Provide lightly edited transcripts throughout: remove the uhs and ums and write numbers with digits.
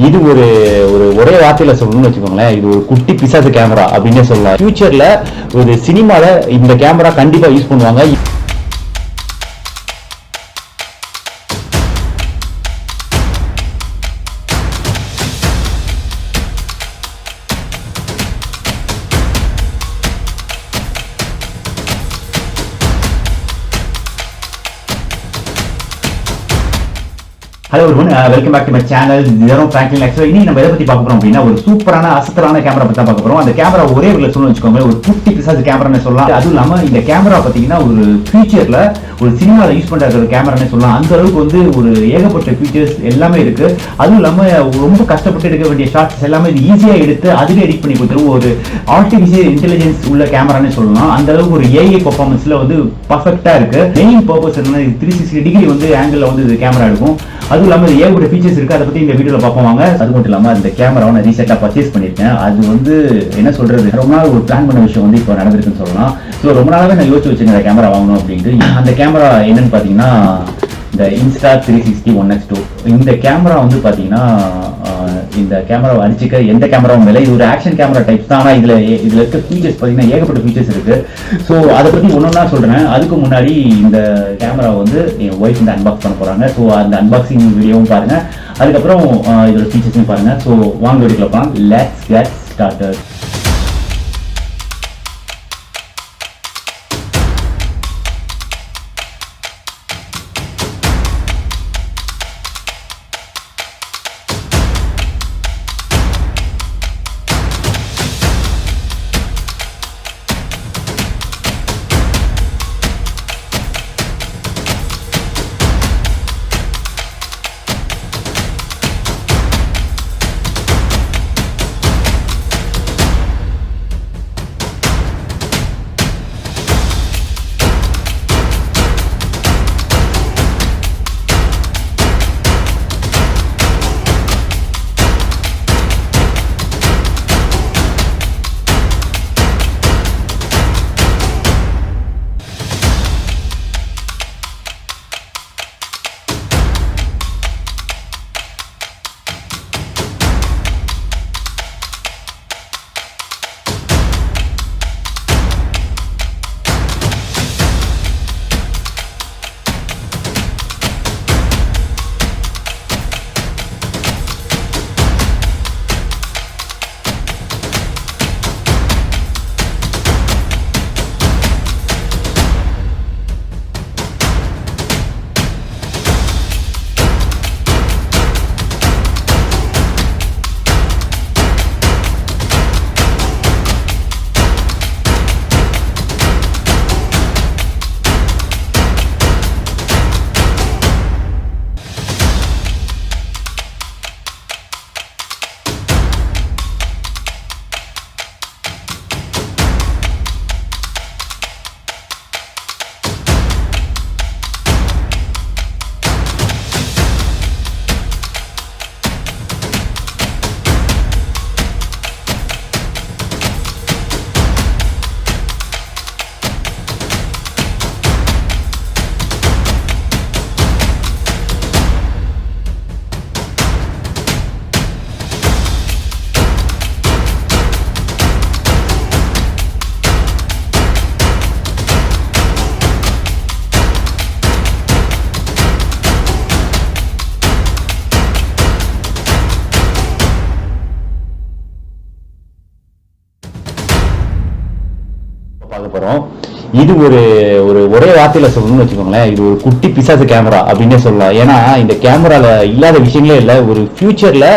இது ஒரு ஒரு ஒரே வார்த்தையில சொல்லணும்னு வச்சுக்கோங்களேன், இது ஒரு குட்டி பிசாசு கேமரா அப்படின்னே சொல்லலாம். ஃபியூச்சர்ல ஒரு சினிமால இந்த கேமரா கண்டிப்பா யூஸ் பண்ணுவாங்க. Hello everyone, welcome back to my channel. இதுதான் பிராங்க்லின். ஆக்சுவலா இன்னைக்கு நம்ம எதை பத்தி பார்க்க போறோம் அப்படின்னா, ஒரு சூப்பரான அசத்தலான கேமரா பத்தி பார்க்க போறோம். அந்த கேமரா ஒரே ஒரு சொல்லணும்னு வச்சுக்கோங்க, ஒரு குட்டி பிசாசு கேமரான்னு சொல்லலாம். அதுவும் இல்லாம இந்த கேமரா பாத்தீங்கன்னா ஒரு ஃபியூச்சர்ல ஒரு சினிமால யூஸ் பண்ற ஒரு கேமரான்னு சொல்லலாம். அந்த அளவுக்கு வந்து ஒரு ஏகப்பட்ட ஃபீச்சர்ஸ் எல்லாமே இருக்கு. அதுவும் இல்லாம ரொம்ப கஷ்டப்பட்டு எடுக்க வேண்டிய ஷார்ட்ஸ் எல்லாமே இது ஈஸியா எடுத்து அதுவே எடிட் பண்ணி கொடுத்துரும். ஒரு ஆர்டிபிஷியல் இன்டெலிஜென்ஸ் உள்ள கேமரான்னு சொல்லலாம். அந்த அளவுக்கு ஒரு ஏஐ பெர்ஃபார்மன்ஸ்ல வந்து பர்ஃபெக்ட்டா இருக்கு. மெயின் பர்பஸ் என்னன்னா 360 டிகிரி வந்து ஆங்கிள் வந்து இது கேமரா எடுக்கும். அதுவும் இல்லாம இது ஏகப்பட்ட ஃபீச்சர்ஸ் இருக்கு. அதை பத்தி இந்த வீடியோல பார்ப்போம் வாங்க. அது மட்டும் இல்லாம இந்த கேமராவை நான் ரீசெண்டா பர்ச்சேஸ் பண்ணிருக்கேன். அது வந்து என்ன சொல்றது, ரொம்ப நாள் ஒரு பிளான் பண்ண விஷயம் வந்து இப்போ நடந்திருக்குன்னு சொல்லலாம். ஸோ ரொம்ப நாளாவே நான் யோசிச்சு வச்சிருக்கேன் இந்த கேமரா வாங்கணும் அப்படின்ட்டு. அந்த கேமரா என்னன்னு பாத்தீங்கன்னா இந்த Insta360oneX2. இந்த கேமரா வந்து பாத்தீங்கன்னா இந்த கேமராவை அடிச்சுக்க எந்த கேமராவும் இல்லை. இது ஒரு ஆக்ஷன் கேமரா டைப் தான். ஆனால் இதுல இருக்க ஃபீச்சர்ஸ் பாத்தீங்கன்னா ஏகப்பட்ட ஃபீச்சர்ஸ் இருக்கு. ஸோ அதை பத்தி ஒன்னொன்னா சொல்றேன். அதுக்கு முன்னாடி இந்த கேமரா வந்து என் ஒய்ஃப் வந்து அன்பாக்ஸ் பண்ண போறாங்க. ஸோ அந்த அன்பாக்சிங் வீடியோவும் பாருங்க, அதுக்கப்புறம் இதோட ஃபீச்சர்ஸையும் பாருங்க. ஸோ வாங்க வீடியோக்குள்ள போலாம். Let's get started. பார்க்க போறோம். இது ஒரு ஒரே வார்த்தையில சொல்லணும்னு வச்சுக்கோங்களேன், இது ஒரு குட்டி பிசாசு கேமரா அப்படின்னே சொல்லலாம். ஏன்னா இந்த கேமரால இல்லாத விஷயங்களே இல்லை. ஒரு ஃபியூச்சர்ல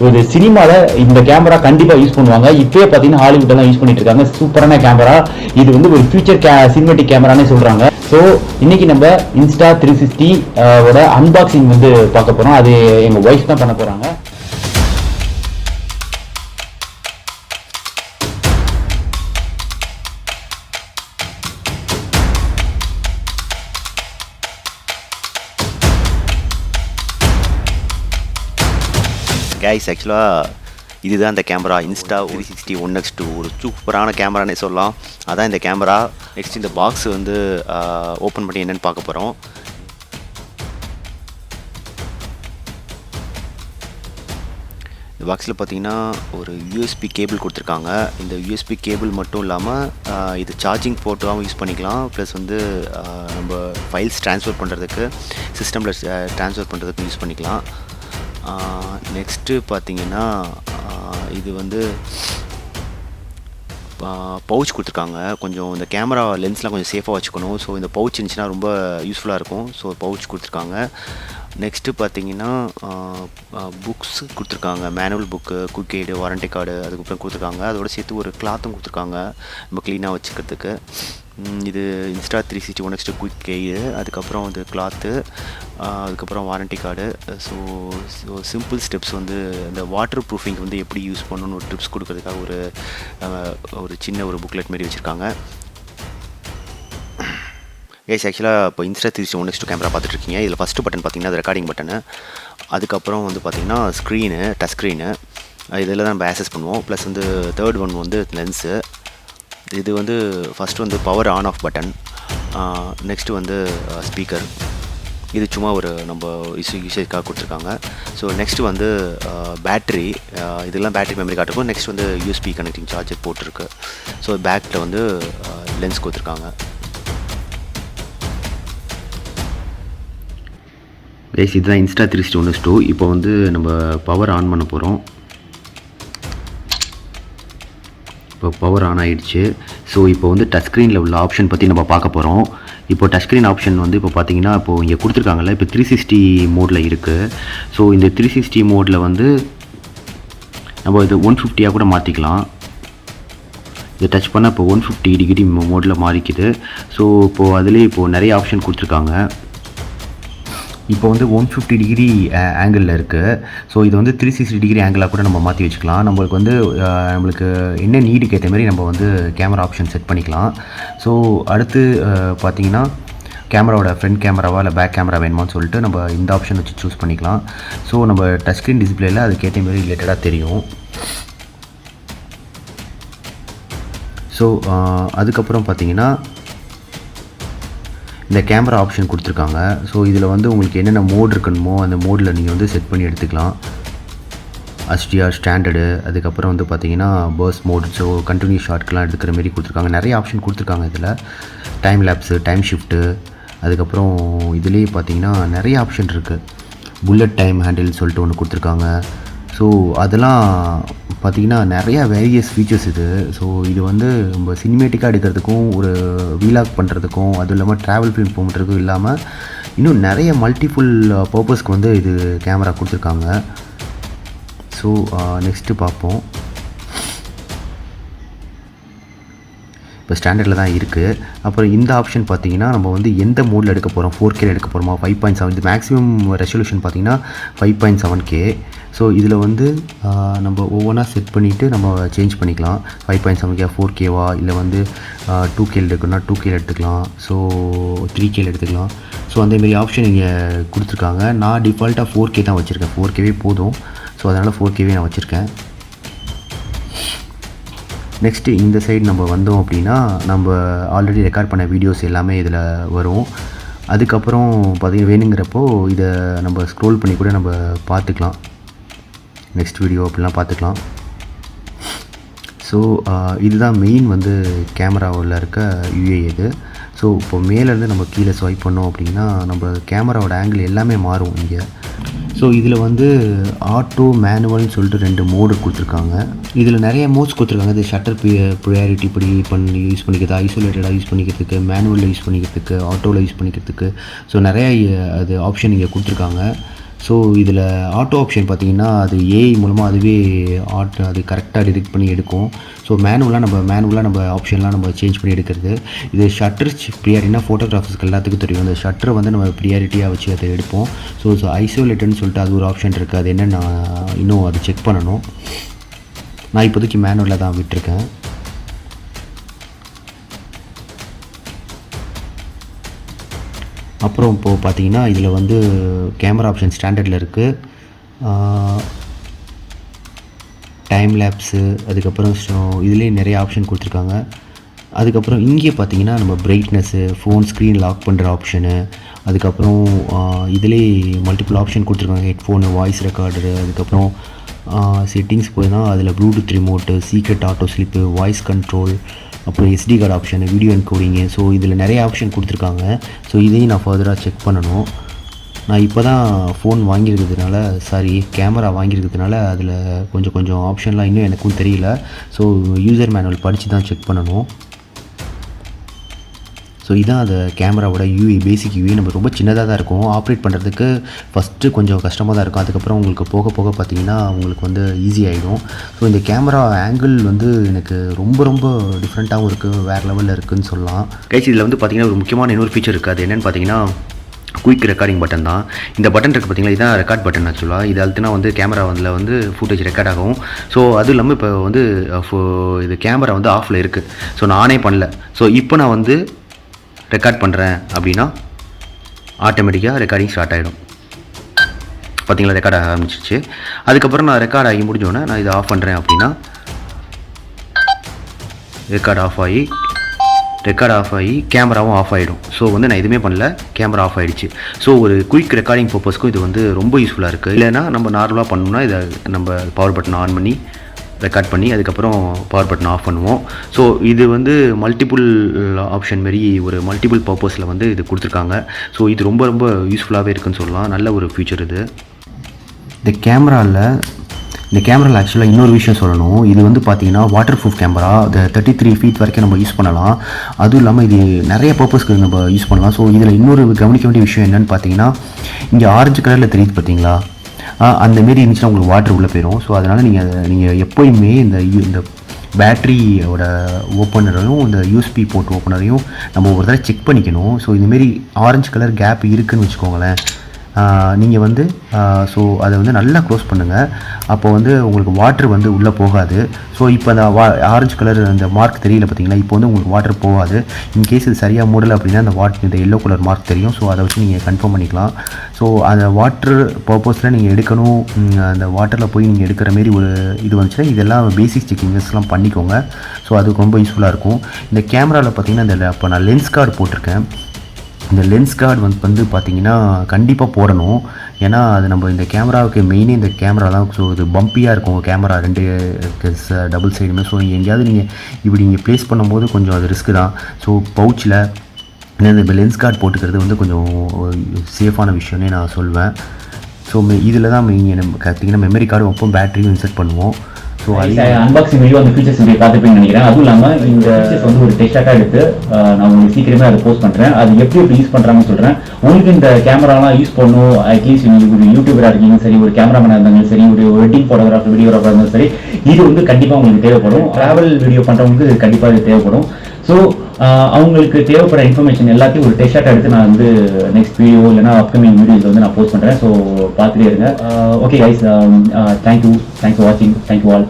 ஒரு சினிமால இந்த கேமரா கண்டிப்பா யூஸ் பண்ணுவாங்க. இப்பயே பாத்தீங்கன்னா ஹாலிவுட் எல்லாம் யூஸ் பண்ணிட்டு இருக்காங்க. சூப்பரான கேமரா. இது வந்து ஒரு ஃபியூச்சர் சினிமேட்டிக் கேமரானே சொல்றாங்க. ஸோ இன்னைக்கு நம்ம Insta360 ஓட அன்பாக்சிங் வந்து பார்க்க போறோம். அது எங்க ஒய்ஃப் தான் பண்ண போறாங்க. கைஸ், ஆக்சுவலாக இதுதான் இந்த கேமரா Insta360oneX2. ஒரு சூப்பரான கேமரானே சொல்லலாம். அதான் இந்த கேமரா. நெக்ஸ்ட் இந்த பாக்ஸ் வந்து ஓப்பன் பண்ணி என்னென்னு பார்க்க போகிறோம். இந்த பாக்ஸில் பார்த்தீங்கன்னா ஒரு யூஎஸ்பி கேபிள் கொடுத்துருக்காங்க. இந்த யூஎஸ்பி கேபிள் மட்டும் இல்லாமல் இது சார்ஜிங் போர்ட்டாகவும் யூஸ் பண்ணிக்கலாம். ப்ளஸ் வந்து நம்ம ஃபைல்ஸ் ட்ரான்ஸ்ஃபர் பண்ணுறதுக்கு சிஸ்டமில் ட்ரான்ஸ்ஃபர் பண்ணுறதுக்கு யூஸ் பண்ணிக்கலாம். நெக்ஸ்ட்டு பார்த்தீங்கன்னா இது வந்து பவுச் கொடுத்துருக்காங்க. கொஞ்சம் இந்த கேமரா லென்ஸ்லாம் கொஞ்சம் சேஃபாக வச்சுக்கணும். ஸோ இந்த பவுச் இருந்துச்சுன்னா ரொம்ப யூஸ்ஃபுல்லாக இருக்கும். ஸோ பவுச் கொடுத்துருக்காங்க. நெக்ஸ்ட்டு பார்த்தீங்கன்னா புக்ஸ் கொடுத்துருக்காங்க. Manual book, quick aid, warranty card அதுக்கப்புறம் கொடுத்துருக்காங்க. அதோடு சேர்த்து ஒரு கிளாத்தும் கொடுத்துருக்காங்க நம்ம க்ளீனாக வச்சுக்கிறதுக்கு. இது Insta360oneX2 குயிக் எய்டு, அதுக்கப்புறம் வந்து கிளாத்து, அதுக்கப்புறம் warranty card. So simple steps வந்து இந்த வாட்டர் ப்ரூஃபிங் வந்து எப்படி யூஸ் பண்ணணும்னு ஒரு டிப்ஸ் கொடுக்கறதுக்காக ஒரு சின்ன ஒரு புக்லெட் மாரி வச்சுருக்காங்க. கைஸ் ஆக்சுவலாக இப்போ Insta360oneX2 கேமரா பார்த்துட்ருக்கீங்க. இதில் ஃபஸ்ட்டு பட்டன் பார்த்தீங்கன்னா அது ரெக்கார்டிங் பட்டனு. அதுக்கப்புறம் வந்து பார்த்திங்கன்னா ஸ்க்ரீனு, டச் ஸ்க்ரீனு, இதில் தான் நம்ம ஆக்சஸ் பண்ணுவோம். ப்ளஸ் வந்து தேர்ட் ஒன் வந்து லென்ஸு. இது வந்து ஃபஸ்ட்டு வந்து power on off button. Next வந்து ஸ்பீக்கர். இது சும்மா ஒரு நம்ம யூசேஜ்க்காக கொடுத்துருக்காங்க. ஸோ நெக்ஸ்ட்டு வந்து பேட்ரி. இதெல்லாம் பேட்ரி மெமரி கார்டு இருக்கும். நெக்ஸ்ட் வந்து யூஎஸ்பி கனெக்டிங் சார்ஜர் போட்டிருக்கு. ஸோ பேக்கில் வந்து லென்ஸ் கொடுத்துருக்காங்க. கைஸ் இதுதான் Insta360oneX2. இப்போ வந்து நம்ம பவர் ஆன் பண்ண போகிறோம். இப்போ பவர் ஆன் ஆகிடுச்சு. ஸோ இப்போ வந்து டச் ஸ்க்ரீனில் உள்ள ஆப்ஷன் பற்றி நம்ம பார்க்க போகிறோம். இப்போ டச் ஸ்க்ரீன் ஆப்ஷன் வந்து இப்போ பார்த்தீங்கன்னா இப்போது இங்கே கொடுத்துருக்காங்கல்ல, இப்போ 360 மோடில் இருக்குது. ஸோ இந்த 360 மோடில் வந்து நம்ம இது 150 கூட மாற்றிக்கலாம். இதை டச் பண்ணால் இப்போ 150 டிகிரி மோடில் மாறிக்குது. ஸோ இப்போது அதிலே இப்போது நிறைய ஆப்ஷன் கொடுத்துருக்காங்க. இப்போ வந்து 150 டிகிரி ஆங்கிளில் இருக்குது. ஸோ இது வந்து 360 டிகிரி ஆங்கிளாக கூட நம்ம மாற்றி வச்சுக்கலாம். நம்மளுக்கு வந்து நம்மளுக்கு என்ன நீடுக்கு ஏற்ற மாதிரி நம்ம வந்து கேமரா ஆப்ஷன் செட் பண்ணிக்கலாம். ஸோ அடுத்து பார்த்திங்கன்னா கேமராவோட ஃப்ரண்ட் கேமராவா இல்லை பேக் கேமரா வேணுமான்னு சொல்லிட்டு நம்ம இந்த ஆப்ஷன் வச்சு சூஸ் பண்ணிக்கலாம். ஸோ நம்ம டச் ஸ்க்ரீன் டிஸ்பிளேயில் அதுக்கேற்ற மாதிரி ரிலேட்டடாக தெரியும். ஸோ அதுக்கப்புறம் பார்த்திங்கன்னா இந்த கேமரா ஆப்ஷன் கொடுத்துருக்காங்க. ஸோ இதில் வந்து உங்களுக்கு என்னென்ன மோட் இருக்கணுமோ அந்த மோடில் நீங்கள் வந்து செட் பண்ணி எடுத்துக்கலாம். HDR ஸ்டாண்டர்டு, அதுக்கப்புறம் வந்து பார்த்தீங்கன்னா பர்ஸ்ட் மோட், ஸோ கண்டினியூஸ் ஷாட்க்கெலாம் எடுக்கிற மாரி கொடுத்துருக்காங்க. நிறைய ஆப்ஷன் கொடுத்துருக்காங்க இதில். டைம் லேப்ஸு, டைம் ஷிஃப்ட்டு, அதுக்கப்புறம் இதுலேயே பார்த்தீங்கன்னா நிறைய ஆப்ஷன் இருக்குது. புல்லட் டைம் ஹேண்டில்னு சொல்லிட்டு ஒன்று கொடுத்துருக்காங்க. ஸோ அதெல்லாம் பார்த்திங்கன்னா நிறையா வேரியஸ் ஃபீச்சர்ஸ் இது. ஸோ இது வந்து நம்ம சினிமேட்டிக்காக எடுக்கிறதுக்கும் ஒரு வீலாக் பண்ணுறதுக்கும் அதுவும் இல்லாமல் ட்ராவல் ஃபிலிம் பண்ணுறதுக்கும் இல்லாமல் இன்னும் நிறைய மல்டிஃபுல் பர்பஸ்க்கு வந்து இது கேமரா கொடுத்துருக்காங்க. ஸோ நெக்ஸ்ட்டு பார்ப்போம். இப்போ ஸ்டாண்டர்டில் தான் இருக்குது. அப்புறம் இந்த ஆப்ஷன் பார்த்திங்கன்னா நம்ம வந்து எந்த மோடில் எடுக்க போகிறோம், 4K எடுக்க போகிறோமா, 5.7, இது மேக்ஸிமம் ரெசல்யூஷன் பார்த்திங்கன்னா 5.7K. ஸோ இதில் வந்து நம்ம ஒவ்வொன்றா செட் பண்ணிவிட்டு நம்ம சேஞ்ச் பண்ணிக்கலாம். 5.7K 4Kவா, இல்லை வந்து 2K எடுக்கணும்னா 2K எடுத்துக்கலாம். ஸோ 3K எடுத்துக்கலாம். ஸோ அந்தமாரி ஆப்ஷன் இங்கே கொடுத்துருக்காங்க. நான் டிஃபால்ட்டாக 4K தான் வச்சுருக்கேன். 4Kவே போதும். ஸோ அதனால் 4Kவே நான் வச்சுருக்கேன். நெக்ஸ்ட்டு இந்த சைடு நம்ம வந்தோம் அப்படின்னா நம்ம ஆல்ரெடி ரெக்கார்ட் பண்ண வீடியோஸ் எல்லாமே இதில் வரும். அதுக்கப்புறம் பார்த்திங்கன்னா வேணுங்கிறப்போ இதை நம்ம ஸ்க்ரோல் பண்ணி கூட நம்ம பார்த்துக்கலாம். நெக்ஸ்ட் வீடியோ அப்படிலாம் பார்த்துக்கலாம். ஸோ இதுதான் மெயின் வந்து கேமராவில் இருக்க யூஏ இது. ஸோ இப்போ மேலேருந்து நம்ம கீழே ஸ்வைப் பண்ணோம் அப்படின்னா நம்ம கேமராவோட ஆங்கிள் எல்லாமே மாறும் இங்கே. ஸோ இதில் வந்து ஆட்டோ மேனுவல்னு சொல்லிட்டு 2 மோடு கொடுத்துருக்காங்க. இதில் நிறைய மோட்ஸ் கொடுத்துருக்காங்க. இது ஷட்டர் ப்ரையாரிட்டி இப்படி பண்ணி யூஸ் பண்ணிக்கிறது, ஐசோலேட்டடாக யூஸ் பண்ணிக்கிறதுக்கு, மேனுவலில் யூஸ் பண்ணிக்கிறதுக்கு, ஆட்டோவில் யூஸ் பண்ணிக்கிறதுக்கு. ஸோ நிறையா அது ஆப்ஷன் இங்கே கொடுத்துருக்காங்க. ஸோ இதில் ஆட்டோ ஆப்ஷன் பார்த்திங்கன்னா அது ஏஐ மூலமாக அதுவே அது கரெக்டாக டிடெக்ட் பண்ணி எடுக்கும். ஸோ மேனுவலாக நம்ம ஆப்ஷன்லாம் நம்ம சேஞ்ச் பண்ணி எடுக்கிறது. இது ஷட்டர் ப்ரியாரிட்டினா ஃபோட்டோகிராஃபர்ஸ்க்கு எல்லாத்துக்கும் தெரியும். அந்த ஷட்டரை வந்து நம்ம ப்ரியாரிட்டியாக வச்சு அதை எடுப்போம். ஸோ ஐசோலேட்டட்னு சொல்லிட்டு அது ஒரு ஆப்ஷன் இருக்குது. அது என்னென்னு நான் இன்னும் அது செக் பண்ணணும். நான் இப்போதைக்கு மேனுவலில் தான் விட்டுருக்கேன். அப்புறம் இப்போது பார்த்தீங்கன்னா இதில் வந்து கேமரா ஆப்ஷன் ஸ்டாண்டர்டில் இருக்குது. டைம் லேப்ஸு, அதுக்கப்புறம் இதுலேயே நிறைய ஆப்ஷன் கொடுத்துருக்காங்க. அதுக்கப்புறம் இங்கே பார்த்தீங்கன்னா நம்ம பிரைட்னஸ்ஸு, ஃபோன் ஸ்க்ரீன் லாக் பண்ணுற ஆப்ஷனு, அதுக்கப்புறம் இதிலே மல்டிபிள் ஆப்ஷன் கொடுத்துருக்காங்க. ஹெட்ஃபோனு, வாய்ஸ் ரெக்கார்டரு, அதுக்கப்புறம் செட்டிங்ஸ் போயினா அதில் Bluetooth remote, secret auto slip, voice control, அப்புறம் SD card option, video encoding. So இதில் நிறைய ஆப்ஷன் கொடுத்துருக்காங்க. ஸோ இதையும் நான் ஃபர்தராக செக் பண்ணணும். நான் இப்போ தான் ஃபோன் வாங்கியிருக்கிறதுனால கேமரா வாங்கியிருக்கிறதுனால அதில் கொஞ்சம் ஆப்ஷன்லாம் இன்னும் எனக்கும் தெரியல. ஸோ யூசர் மேனுவல் படித்து தான் செக் பண்ணணும். ஸோ இதான் அந்த கேமராவோட பேசிக் யூஏ. நம்ம ரொம்ப சின்னதாக தான் இருக்கும், ஆப்ரேட் பண்ணுறதுக்கு ஃபஸ்ட்டு கொஞ்சம் கஷ்டமாக தான் இருக்கும். அதுக்கப்புறம் உங்களுக்கு போக போக பார்த்தீங்கன்னா உங்களுக்கு வந்து ஈஸி ஆகிடும். ஸோ இந்த கேமரா ஆங்கிள் வந்து எனக்கு ரொம்ப டிஃப்ரெண்ட்டாகவும் இருக்குது, வேறு லெவலில் இருக்குதுன்னு சொல்லலாம். கைஸ் இதில் வந்து பார்த்தீங்கன்னா ஒரு முக்கியமான இன்னொரு ஃபீச்சர் இருக்குது. அது என்னென்னு பார்த்தீங்கன்னா குயிக் ரெக்கார்டிங் பட்டன் தான். இந்த பட்டன் இருக்குது பார்த்தீங்களா, இதுதான் ரெக்கார்ட் பட்டன். ஆக்சுவலாக இது அழுத்தினா வந்து கேமரா வந்து ஃபுட்டேஜ் ரெக்கார்ட் ஆகும். ஸோ அதுவும் இல்லாமல் இப்போ வந்து இது கேமரா வந்து ஆஃபில் இருக்குது. ஸோ நான் ஆனே பண்ணல. ஸோ இப்போ நான் வந்து ரெக்கார்ட் பண்ணுறேன் அப்படின்னா ஆட்டோமேட்டிக்காக ரெக்கார்டிங் ஸ்டார்ட் ஆகிடும். பார்த்தீங்களா, ரெக்கார்ட் ஆக ஆரம்பிச்சிச்சு. அதுக்கப்புறம் நான் ரெக்கார்ட் ஆகி முடிஞ்சோடனே நான் இதை ஆஃப் பண்ணுறேன் அப்படின்னா ரெக்கார்ட் ஆஃப் ஆகி கேமராவும் ஆஃப் ஆகிடும். ஸோ வந்து நான் எதுவுமே பண்ணல, கேமரா ஆஃப் ஆகிடுச்சு. ஸோ ஒரு குயிக் ரெக்கார்டிங் பர்பஸ்க்கும் இது வந்து ரொம்ப யூஸ்ஃபுல்லாக இருக்குது. இல்லைனா நம்ம நார்மலாக பண்ணோம்னா இதை நம்ம பவர் பட்டன் ஆன் பண்ணி ரெக்கார்ட் பண்ணி அதுக்கப்புறம் பவர் பட்டன் ஆஃப் பண்ணுவோம். ஸோ இது வந்து மல்டிபிள் ஆப்ஷன் மாரி ஒரு மல்டிபிள் பர்பஸில் வந்து இது கொடுத்துருக்காங்க. ஸோ இது ரொம்ப யூஸ்ஃபுல்லாகவே இருக்குதுன்னு சொல்லலாம். நல்ல ஒரு ஃபியூச்சர் இது. இந்த கேமராவில் ஆக்சுவலாக இன்னொரு விஷயம் சொல்லணும். இது வந்து பார்த்தீங்கன்னா வாட்டர் ப்ரூஃப் கேமரா. இந்த 33 ஃபீட் வரைக்கும் நம்ம யூஸ் பண்ணலாம். அதுவும் இல்லாமல் இது நிறைய பர்பஸ்க்கு நம்ம யூஸ் பண்ணலாம். ஸோ இதில் இன்னொரு கவனிக்க வேண்டிய விஷயம் என்னென்னு பார்த்தீங்கன்னா, இங்கே ஆரஞ்சு கலரில் தெரியுது பார்த்தீங்களா, அந்தமாரி இருந்துச்சுன்னா உங்களுக்கு வாட்டர் உள்ளே போயிடும். ஸோ அதனால் நீங்கள் எப்போயுமே இந்த பேட்டரியோட ஓப்பனரையும் இந்த யூஎஸ்பி போர்ட் ஓப்பனரையும் நம்ம ஒரு தடவை செக் பண்ணிக்கணும். ஸோ இதுமாரி ஆரஞ்சு கலர் கேப் இருக்குதுன்னு வச்சுக்கோங்களேன், நீங்கள் வந்து ஸோ அதை வந்து நல்லா க்ளோஸ் பண்ணுங்கள். அப்போ வந்து உங்களுக்கு வாட்டர் வந்து உள்ளே போகாது. ஸோ இப்போ அந்த ஆரஞ்சு கலர் அந்த மார்க் தெரியல பார்த்தீங்களா, இப்போ வந்து உங்களுக்கு வாட்டர் போகாது. இன்கேஸ் இது சரியாக மூடலை அப்படின்னா இந்த எல்லோ கலர் மார்க் தெரியும். ஸோ அதை வச்சு நீங்கள் கன்ஃபார்ம் பண்ணிக்கலாம். ஸோ அந்த வாட்டர் பர்பஸில் நீங்கள் எடுக்கணும், அந்த வாட்டரில் போய் நீங்கள் எடுக்கிற மாரி ஒரு இது வந்துச்சுன்னா இதெல்லாம் பேசிக் செக்கிங்ஸ்லாம் பண்ணிக்கோங்க. ஸோ அதுக்கு ரொம்ப யூஸ்ஃபுல்லாக இருக்கும். இந்த கேமராவில் பார்த்தீங்கன்னா இப்போ நான் லென்ஸ் கார்டு போட்டிருக்கேன். இந்த லென்ஸ் கார்டு வந்து பார்த்தீங்கன்னா கண்டிப்பாக போடணும். ஏன்னா அது நம்ம இந்த கேமராவுக்கு மெயினே இந்த கேமரா தான். ஸோ இது பம்பியாக இருக்கும் கேமரா, ரெண்டு டபுள் சைடுமே. ஸோ எங்கேயாவது நீங்கள் ப்ளேஸ் பண்ணும்போது கொஞ்சம் அது ரிஸ்க்கு தான். ஸோ பவுச்சில் இந்த லென்ஸ் கார்டு போட்டுக்கிறது வந்து கொஞ்சம் சேஃபான விஷயம்னே நான் சொல்வேன். ஸோ இதில் தான் நீங்கள் பார்த்தீங்கன்னா மெமரி கார்டு வைப்போம், பேட்டரியும் இன்சர்ட் பண்ணுவோம். ஸோ அன்பாக்சிங் வீடியோ அந்த ஃபீச்சர்ஸ் இப்படி பார்த்துப்பீங்கன்னு நினைக்கிறேன். அதுவும் இல்லாமல் இந்த ஃபீச்சர்ஸ் வந்து ஒரு டெஸ்டாக எடுத்து நான் உங்களுக்கு சீக்கிரமே அதை போஸ்ட் பண்ணுறேன். அது எப்படி யூஸ் பண்ணுறாங்கன்னு சொல்கிறேன். உங்களுக்கு இந்த கேமராலாம் யூஸ் பண்ணணும், அட்லீஸ்ட் நீங்கள் ஒரு யூடியூபராக இருக்கீங்க சரி, ஒரு கேமராமேனாக இருந்தாலும் சரி, ஒரு வெட்டிங் ஃபோட்டோகிராஃபர் வீடியோகிராஃபர் இருந்தாலும் சரி, இது வந்து கண்டிப்பாக உங்களுக்கு தேவைப்படும். ட்ராவல் வீடியோ பண்ணுறவங்களுக்கு இது கண்டிப்பாக இது தேவைப்படும். ஸோ அவங்களுக்கு தேவைப்படுற இன்ஃபர்மேஷன் எல்லாத்தையும் ஒரு டெஸ்டாக எடுத்து நான் வந்து நெக்ஸ்ட் வீடியோ இல்லைனா அப்கமிங் வீடியோஸ் வந்து நான் போஸ்ட் பண்ணுறேன். ஸோ பார்த்துட்டே இருங்க. ஓகே கைஸ், தேங்க்யூ வாட்சிங், தேங்க்யூ ஆல்.